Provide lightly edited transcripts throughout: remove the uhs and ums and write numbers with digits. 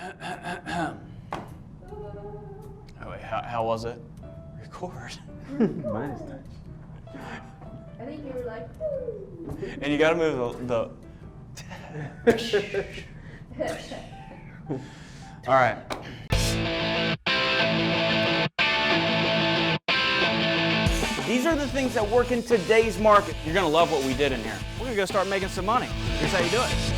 Oh, wait, how was it? Record. Mine is touch. I think you were like, And you got to move the All right. These are the things that work in today's market. You're going to love what we did in here. We're going to go start making some money. Here's how you do it.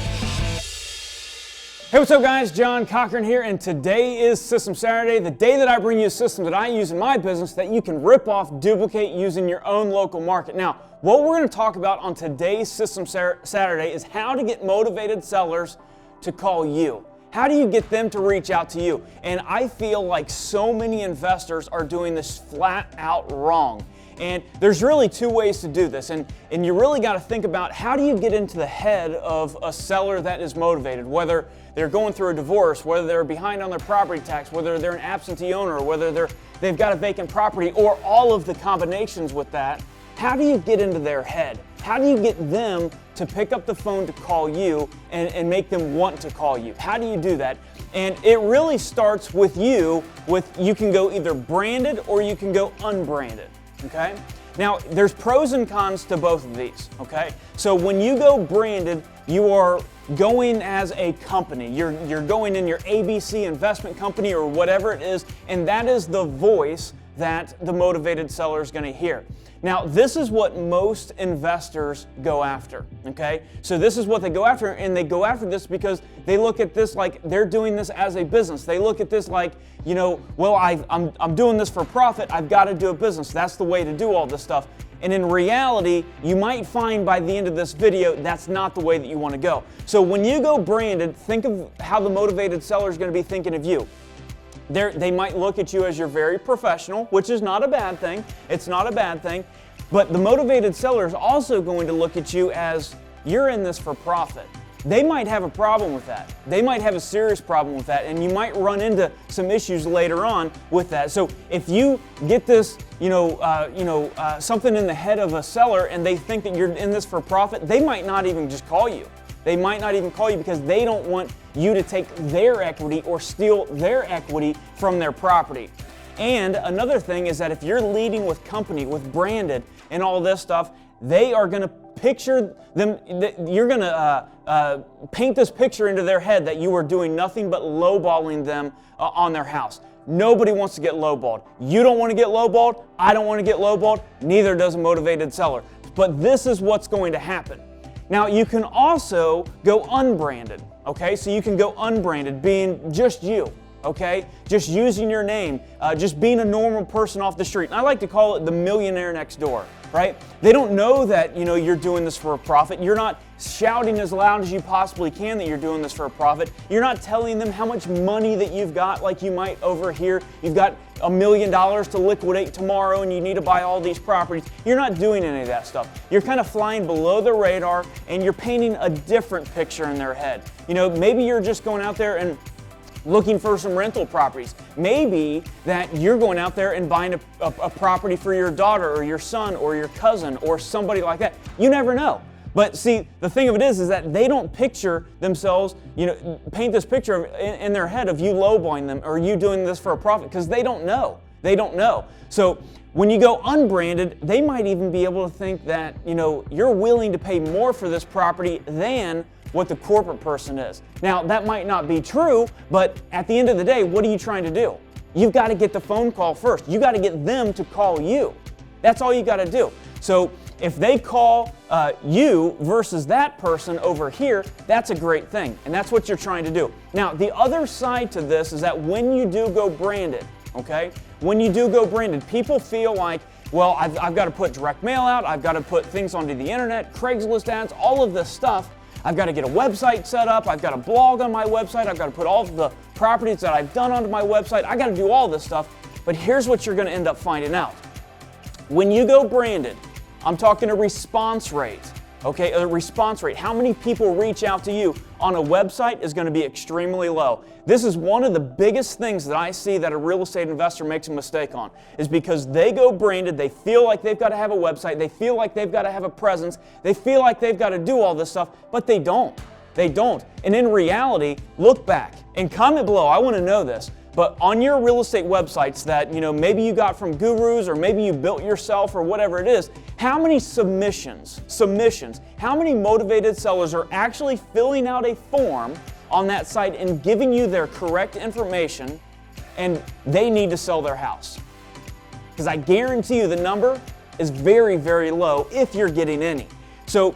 Hey, what's up guys? John Cochran here, and today is System Saturday, the day that I bring you a system that I use in my business that you can rip off, duplicate using your own local market. Now, what we're going to talk about on today's System Saturday is how to get motivated sellers to call you. How do you get them to reach out to you? And I feel like so many investors are doing this flat out wrong. And there's really two ways to do this. And you really got to think about how do you get into the head of a seller that is motivated, whether they're going through a divorce, whether they're behind on their property tax, whether they're an absentee owner, whether they've got a vacant property, or all of the combinations with that. How do you get into their head? How do you get them to pick up the phone to call you and make them want to call you? How do you do that? And it really starts with you can go either branded or you can go unbranded. Okay? Now, there's pros and cons to both of these, okay? So when you go branded, you are going as a company. You're going in your ABC investment company or whatever it is, and that is the voice that the motivated seller is going to hear. Now, this is what most investors go after, okay? So this is what they go after, and they go after this because they look at this like they're doing this as a business. They look at this like, you know, well, I'm doing this for profit. I've got to do a business. That's the way to do all this stuff. And in reality, you might find by the end of this video, that's not the way that you want to go. So when you go branded, think of how the motivated seller is going to be thinking of you. They might look at you as you're very professional, which is not a bad thing. It's not a bad thing. But the motivated seller is also going to look at you as you're in this for profit. They might have a problem with that. They might have a serious problem with that, and you might run into some issues later on with that. So if you get this, something in the head of a seller and they think that you're in this for profit, they might not even just call you. They might not even call you because they don't want you to take their equity or steal their equity from their property. And another thing is that if you're leading with company, with branded and all this stuff, they are going to picture them, you're going to paint this picture into their head that you are doing nothing but lowballing them on their house. Nobody wants to get lowballed. You don't want to get lowballed. I don't want to get lowballed. Neither does a motivated seller. But this is what's going to happen. Now, you can also go unbranded, okay? So you can go unbranded, being just you, okay? Just using your name, just being a normal person off the street. And I like to call it the millionaire next door, right? They don't know that, you're doing this for a profit. You're not shouting as loud as you possibly can that you're doing this for a profit. You're not telling them how much money that you've got like you might over here. You've got $1 million to liquidate tomorrow and you need to buy all these properties. You're not doing any of that stuff. You're kind of flying below the radar and you're painting a different picture in their head. Maybe you're just going out there and looking for some rental properties. Maybe that you're going out there and buying a property for your daughter or your son or your cousin or somebody like that. You never know. But see, the thing of it is that they don't picture themselves, paint this picture in their head of you lowballing them or you doing this for a profit because they don't know. They don't know. So when you go unbranded, they might even be able to think that, you're willing to pay more for this property than what the corporate person is. Now, that might not be true, but at the end of the day, what are you trying to do? You've got to get the phone call first. You got to get them to call you. That's all you got to do. So if they call you versus that person over here, that's a great thing, and that's what you're trying to do. Now, the other side to this is that when you do go branded, okay, when you do go branded, people feel like, well, I've got to put direct mail out, I've got to put things onto the internet, Craigslist ads, all of this stuff. I've got to get a website set up, I've got to blog on my website, I've got to put all of the properties that I've done onto my website, I've got to do all this stuff. But here's what you're going to end up finding out. When you go branded, I'm talking a response rate, okay? A response rate. How many people reach out to you on a website is going to be extremely low. This is one of the biggest things that I see that a real estate investor makes a mistake on, is because they go branded, they feel like they've got to have a website, they feel like they've got to have a presence, they feel like they've got to do all this stuff, but they don't. They don't. And in reality, look back and comment below. I want to know this. But on your real estate websites that, maybe you got from gurus or maybe you built yourself or whatever it is, how many submissions, how many motivated sellers are actually filling out a form on that site and giving you their correct information and they need to sell their house? Because I guarantee you the number is very, very low if you're getting any. So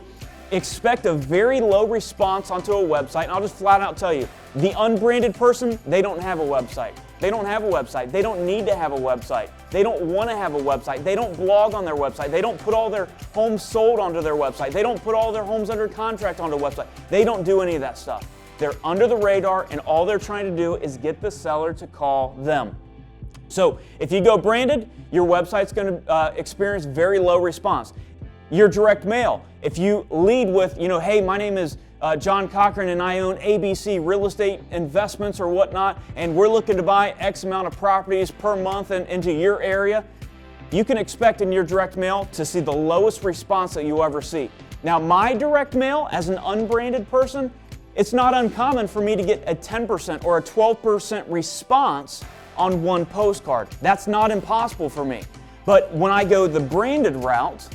expect a very low response onto a website, and I'll just flat out tell you, the unbranded person, they don't have a website. They don't have a website. They don't need to have a website. They don't want to have a website. They don't blog on their website. They don't put all their homes sold onto their website. They don't put all their homes under contract onto a website. They don't do any of that stuff. They're under the radar, and all they're trying to do is get the seller to call them. So if you go branded, your website's going to experience very low response. Your direct mail, if you lead with, hey, my name is John Cochran and I own ABC Real Estate Investments or whatnot, and we're looking to buy X amount of properties per month into your area, you can expect in your direct mail to see the lowest response that you'll ever see. Now, my direct mail as an unbranded person, it's not uncommon for me to get a 10% or a 12% response on one postcard. That's not impossible for me. But when I go the branded route,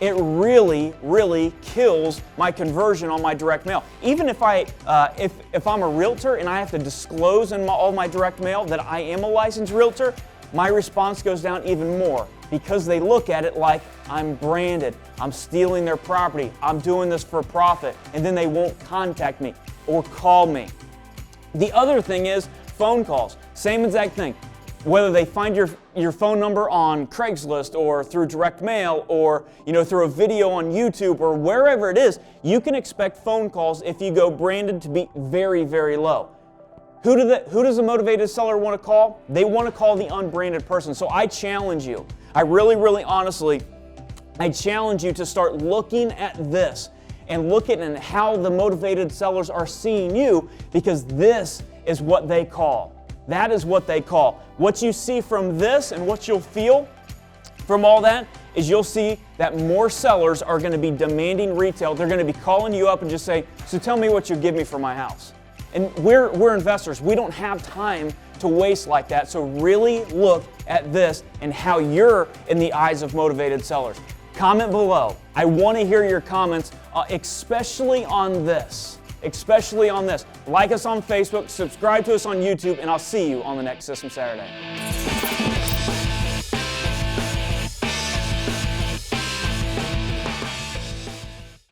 it really, really kills my conversion on my direct mail. Even if if I'm a realtor and I have to disclose in all my direct mail that I am a licensed realtor, my response goes down even more because they look at it like I'm branded, I'm stealing their property, I'm doing this for profit, and then they won't contact me or call me. The other thing is phone calls. Same exact thing. Whether they find your phone number on Craigslist or through direct mail or through a video on YouTube or wherever it is, you can expect phone calls if you go branded to be very, very low. Who does a motivated seller want to call? They want to call the unbranded person. So I challenge you. I really, really honestly, I challenge you to start looking at this and looking at how the motivated sellers are seeing you, because this is what they call. That is what they call. What you see from this and what you'll feel from all that is you'll see that more sellers are going to be demanding retail. They're going to be calling you up and just say, so tell me what you give me for my house. And we're investors. We don't have time to waste like that. So really look at this and how you're in the eyes of motivated sellers. Comment below. I want to hear your comments, especially on this. Like us on Facebook, subscribe to us on YouTube, and I'll see you on the next System Saturday.